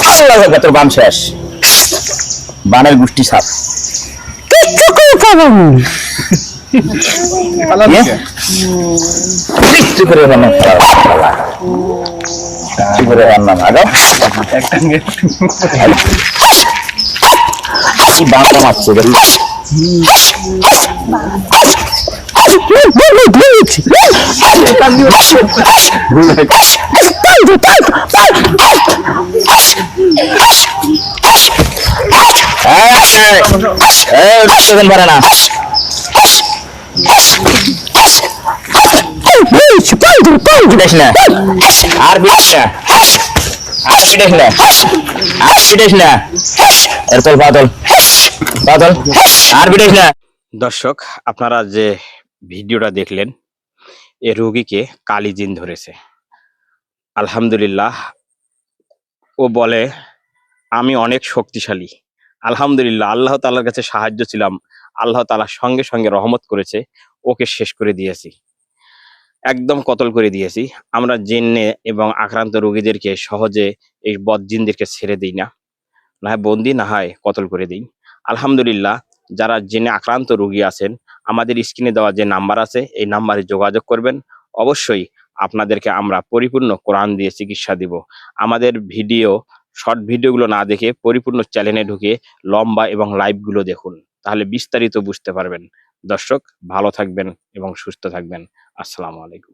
আল্লাহ তোর বান শেষ, বানের গোষ্ঠী সাপ কিচ্ছু করতে পারবো কিচ্ছু করে রান্না কিচ্ছু করে রান্না না গো কি বাংলা মারছে দেখো পারে না আর পিটিস না, আর পিটিস না, আর পিটিস না, এরপর বাদল বাদল আর পিটিস না। দর্শক, আপনারা যে ভিডিওটা দেখলেন, এ রোগীকে কালি জিন ধরেছে। আলহামদুলিল্লাহ, ও বলে আমি অনেক শক্তিশালী। আলহামদুলিল্লাহ, আল্লাহ তাআলার কাছে সাহায্য ছিলাম, আল্লাহ তাআলা সঙ্গে সঙ্গে রহমত করেছে, ওকে শেষ করে দিয়েছি, একদম কতল করে দিয়েছি। আমরা জিন্নে এবং আক্রান্ত রোগীদেরকে সহজে এই বদজিনদেরকে ছেড়ে দিই না, না হয় বন্দি না হয় কতল করে দিই। আলহামদুলিল্লাহ, যারা জিনে আক্রান্ত রোগী আছেন, আমাদের স্ক্রিনে দেওয়া যে নাম্বার আছে এই নাম্বারে যোগাযোগ করবেন। অবশ্যই আপনাদেরকে আমরা পরিপূর্ণ কোরআন দিয়ে চিকিৎসা দিব। আমাদের ভিডিও, শর্ট ভিডিওগুলো না দেখে পরিপূর্ণ চ্যানেলে ঢুকে লম্বা এবং লাইভগুলো দেখুন, তাহলে বিস্তারিত বুঝতে পারবেন। দর্শক, ভালো থাকবেন এবং সুস্থ থাকবেন। আসসালামু আলাইকুম।